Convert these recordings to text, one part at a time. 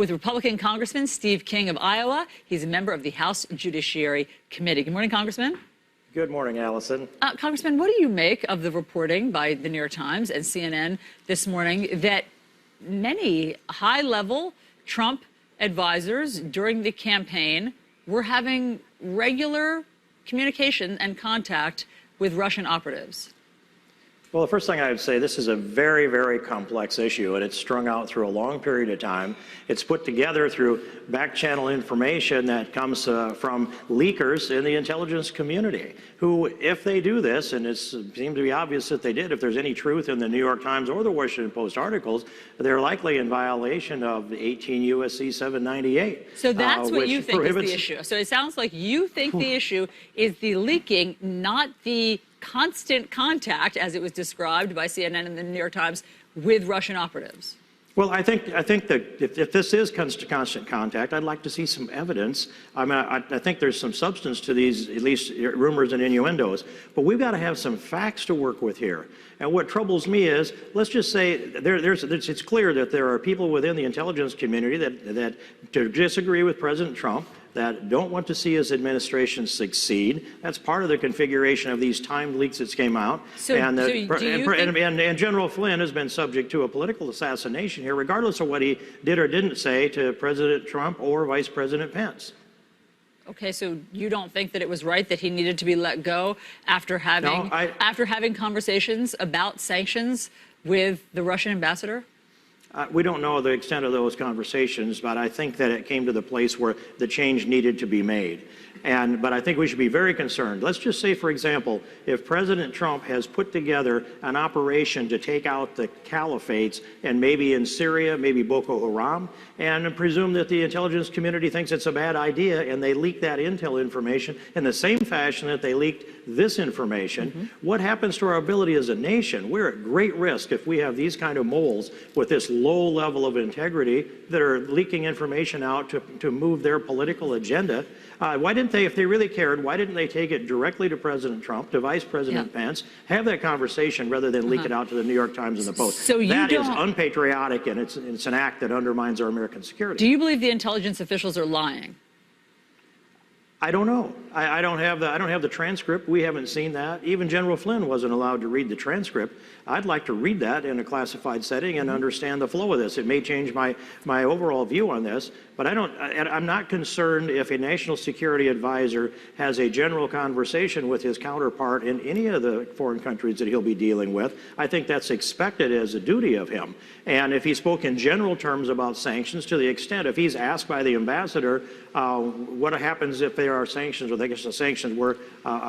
with Republican Congressman Steve King of Iowa. He's a member of the House Judiciary Committee. Good morning, Congressman. Good morning, Allison. Congressman, what do you make of the reporting by the New York Times and CNN this morning that many high-level Trump advisors during the campaign were having regular communication and contact with Russian operatives? Well, the first thing I would say, this is a very, very complex issue, and it's strung out through a long period of time. It's put together through back-channel information that comes from leakers in the intelligence community, who, if they do this, and it seems to be obvious that they did, if there's any truth in the New York Times or the Washington Post articles, they're likely in violation of 18 U.S.C. 798. So that's what you think is the issue. So it sounds like you think the issue is the leaking, not the constant contact, as it was described by CNN and the New York Times, with Russian operatives. Well, I think that if this is constant contact, I'd like to see some evidence. I mean, I think there's some substance to these, at least rumors and innuendos, but we've got to have some facts to work with here. And what troubles me is, let's just say it's clear that there are people within the intelligence community that disagree with President Trump, that don't want to see his administration succeed. That's part of the configuration of these timed leaks that came out. And General Flynn has been subject to a political assassination here, regardless of what he did or didn't say to President Trump or Vice President Pence. Okay, so you don't think that it was right that he needed to be let go after having conversations about sanctions with the Russian ambassador? We don't know the extent of those conversations, but I think that it came to the place where the change needed to be made. But I think we should be very concerned. Let's just say, for example, if President Trump has put together an operation to take out the caliphates, and maybe in Syria, maybe Boko Haram, and presume that the intelligence community thinks it's a bad idea, and they leak that intel information in the same fashion that they leaked this information, what happens to our ability as a nation? We're at great risk if we have these kind of moles with this low level of integrity that are leaking information out to move their political agenda. Why didn't they, if they really cared, why didn't they take it directly to President Trump, to Vice President Pence, have that conversation rather than leak it out to the New York Times and the Post? So that is unpatriotic, and it's an act that undermines our American security. Do you believe the intelligence officials are lying? I don't know. I don't have the transcript. We haven't seen that. Even General Flynn wasn't allowed to read the transcript. I'd like to read that in a classified setting and understand the flow of this. It may change my overall view on this, but I'm not concerned if a national security advisor has a general conversation with his counterpart in any of the foreign countries that he'll be dealing with. I think that's expected as a duty of him. And if he spoke in general terms about sanctions, to the extent if he's asked by the ambassador what happens if there are sanctions, or I guess the sanctions were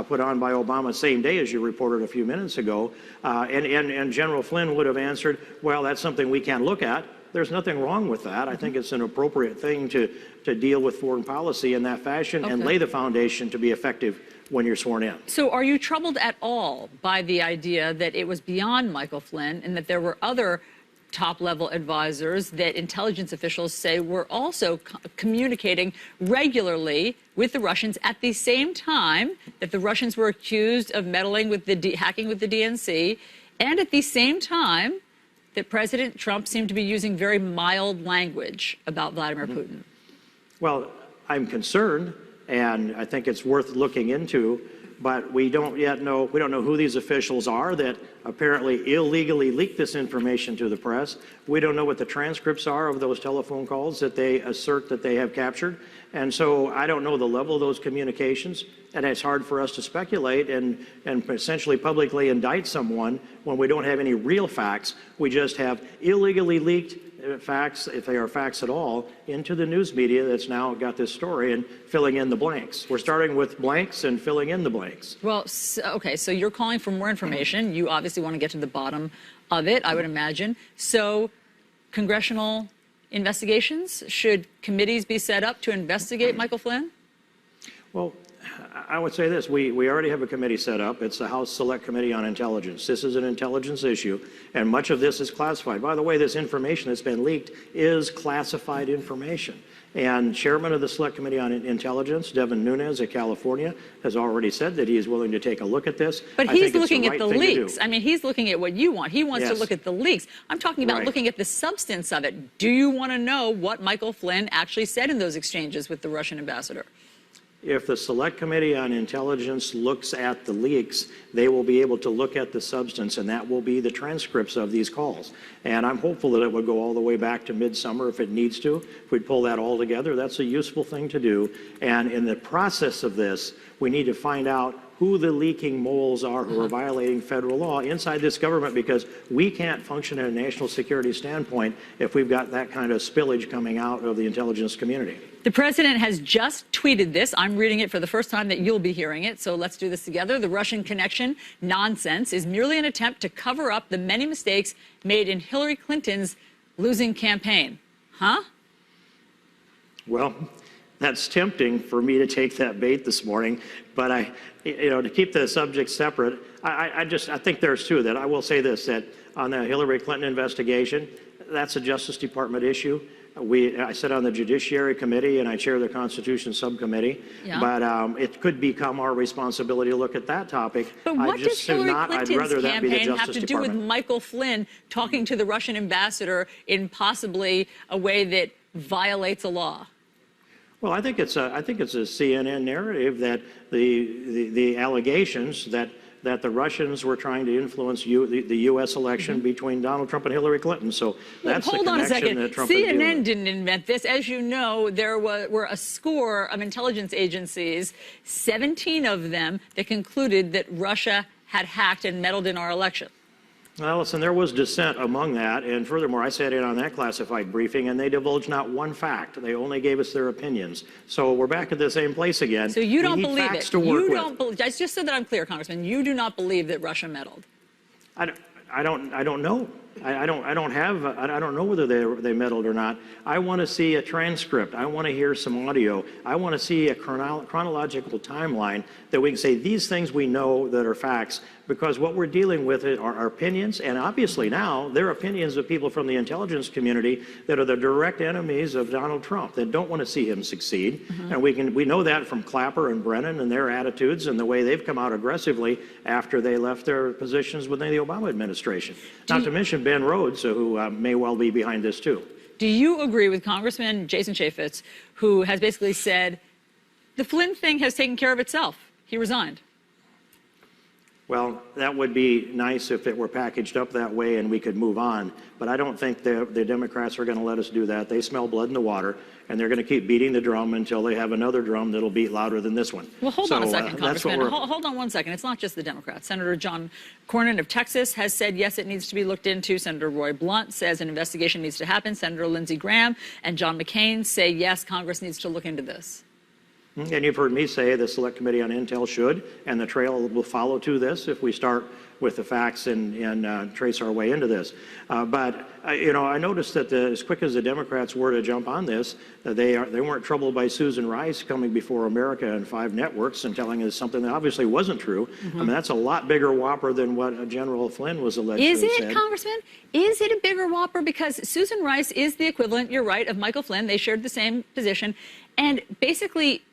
put on by Obama the same day as you reported a few minutes ago, and General Flynn would have answered, well, that's something we can't look at. There's nothing wrong with that. I think it's an appropriate thing to deal with foreign policy in that fashion and lay the foundation to be effective when you're sworn in. So are you troubled at all by the idea that it was beyond Michael Flynn and that there were other top-level advisors that intelligence officials say were also communicating regularly with the Russians at the same time that the Russians were accused of meddling with hacking with the DNC, and at the same time that President Trump seemed to be using very mild language about Vladimir Putin? Well, I'm concerned, and I think it's worth looking into, but we don't yet know, we don't know who these officials are that apparently illegally leaked this information to the press. We don't know what the transcripts are of those telephone calls that they assert that they have captured. And so I don't know the level of those communications, and it's hard for us to speculate and essentially publicly indict someone when we don't have any real facts. We just have illegally leaked facts, if they are facts at all, into the news media that's now got this story and filling in the blanks. We're starting with blanks and filling in the blanks. Well, okay, so you're calling for more information. You obviously want to get to the bottom of it, I would imagine. So congressional investigations, should committees be set up to investigate Michael Flynn? Well, I would say this, we already have a committee set up. It's the House Select Committee on Intelligence. This is an intelligence issue, and much of this is classified. By the way, this information that's been leaked is classified information. And Chairman of the Select Committee on Intelligence, Devin Nunes of California, has already said that he is willing to take a look at this. But he's looking at the leaks. I mean, he's looking at what you want. He wants to look at the leaks. I'm talking about looking at the substance of it. Do you want to know what Michael Flynn actually said in those exchanges with the Russian ambassador? If the Select Committee on Intelligence looks at the leaks, they will be able to look at the substance, and that will be the transcripts of these calls. And I'm hopeful that it would go all the way back to midsummer if it needs to. If we pull that all together, that's a useful thing to do. And in the process of this, we need to find out who the leaking moles are who are violating federal law inside this government, because we can't function at a national security standpoint if we've got that kind of spillage coming out of the intelligence community. The president has just tweeted this. I'm reading it for the first time that you'll be hearing it, so let's do this together. The Russian connection nonsense is merely an attempt to cover up the many mistakes made in Hillary Clinton's losing campaign. Huh? Well, that's tempting for me to take that bait this morning, but to keep the subject separate, I think there's two that I will say this, that on the Hillary Clinton investigation, that's a Justice Department issue. I sit on the Judiciary Committee and I chair the Constitution Subcommittee, but it could become our responsibility to look at that topic. But what does Hillary Clinton's campaign have to do with Michael Flynn talking to the Russian ambassador in possibly a way that violates a law? Well, I think it's a CNN narrative that the allegations that the Russians were trying to influence the U.S. election between Donald Trump and Hillary Clinton. So that's the connection that Trump is dealing with. CNN didn't invent this. As you know, there were a score of intelligence agencies, 17 of them, that concluded that Russia had hacked and meddled in our election. Well, listen, there was dissent among that, and furthermore, I sat in on that classified briefing, and they divulged not one fact. They only gave us their opinions. So we're back at the same place again. So you don't believe it? You don't believe? Just so that I'm clear, Congressman, you do not believe that Russia meddled? I don't know. I don't know whether they meddled or not. I want to see a transcript. I want to hear some audio. I want to see a chronological timeline that we can say these things we know that are facts, because what we're dealing with are opinions, and obviously now they're opinions of people from the intelligence community that are the direct enemies of Donald Trump, that don't want to see him succeed. And we know that from Clapper and Brennan and their attitudes and the way they've come out aggressively after they left their positions within the Obama administration. Not to mention Ben Rhodes, who may well be behind this too. Do you agree with Congressman Jason Chaffetz, who has basically said the Flynn thing has taken care of itself? He resigned. Well, that would be nice if it were packaged up that way and we could move on. But I don't think the Democrats are going to let us do that. They smell blood in the water, and they're going to keep beating the drum until they have another drum that'll beat louder than this one. Well, hold on a second, Congressman. Hold on one second. It's not just the Democrats. Senator John Cornyn of Texas has said, yes, it needs to be looked into. Senator Roy Blunt says an investigation needs to happen. Senator Lindsey Graham and John McCain say, yes, Congress needs to look into this. And you've heard me say the Select Committee on Intel should, and the trail will follow to this if we start with the facts and trace our way into this. But I noticed that as quick as the Democrats were to jump on this, they weren't troubled by Susan Rice coming before America and 5 networks and telling us something that obviously wasn't true. I mean, that's a lot bigger whopper than what General Flynn was alleged to have said. Is it, Congressman? Is it a bigger whopper? Because Susan Rice is the equivalent, you're right, of Michael Flynn. They shared the same position. And basically,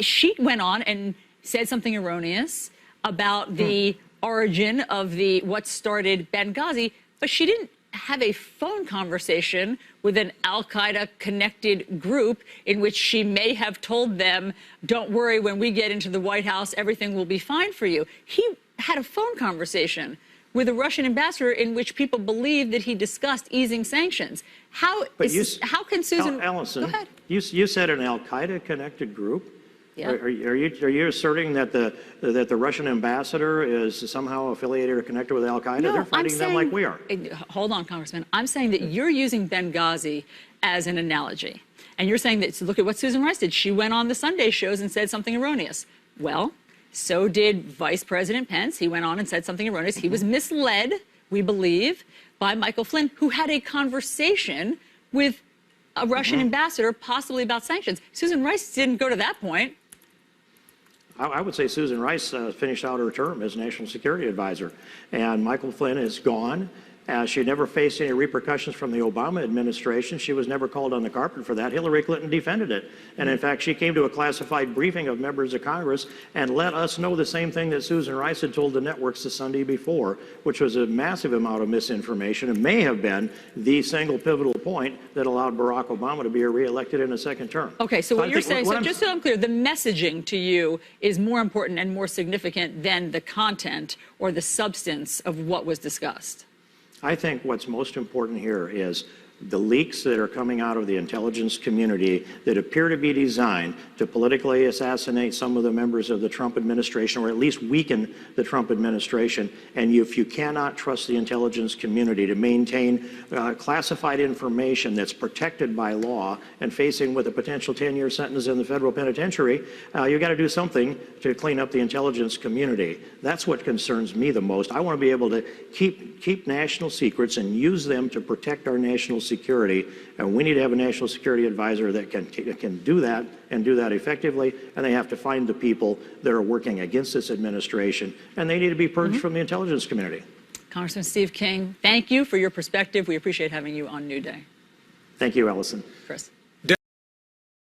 she went on and said something erroneous about the origin of what started Benghazi, but she didn't have a phone conversation with an al-Qaeda connected group in which she may have told them, don't worry, when we get into the White House, everything will be fine for you. He had a phone conversation with a Russian ambassador in which people believe that he discussed easing sanctions. How can Susan... Allison, go ahead. You said an al-Qaeda connected group? Yeah. Are you asserting that the Russian ambassador is somehow affiliated or connected with al-Qaeda? No, they're fighting them like we are. Hold on, Congressman. I'm saying that you're using Benghazi as an analogy. And you're saying that, so look at what Susan Rice did. She went on the Sunday shows and said something erroneous. Well, so did Vice President Pence. He went on and said something erroneous. He was misled, we believe, by Michael Flynn, who had a conversation with a Russian ambassador, possibly about sanctions. Susan Rice didn't go to that point. I would say Susan Rice finished out her term as National Security Advisor, and Michael Flynn is gone. She never faced any repercussions from the Obama administration. She was never called on the carpet for that. Hillary Clinton defended it. And in fact, she came to a classified briefing of members of Congress and let us know the same thing that Susan Rice had told the networks the Sunday before, which was a massive amount of misinformation and may have been the single pivotal point that allowed Barack Obama to be reelected in a second term. Okay, so what you're saying, so just so I'm clear, the messaging to you is more important and more significant than the content or the substance of what was discussed. I think what's most important here is the leaks that are coming out of the intelligence community that appear to be designed to politically assassinate some of the members of the Trump administration, or at least weaken the Trump administration. And if you cannot trust the intelligence community to maintain classified information that's protected by law and facing with a potential 10-year sentence in the federal penitentiary, you've got to do something to clean up the intelligence community. That's what concerns me the most. I want to be able to keep national secrets and use them to protect our national security, and we need to have a national security advisor that can do that and do that effectively, and they have to find the people that are working against this administration, and they need to be purged from the intelligence community. Congressman Steve King, thank you for your perspective. We appreciate having you on New Day. Thank you, Allison. Chris.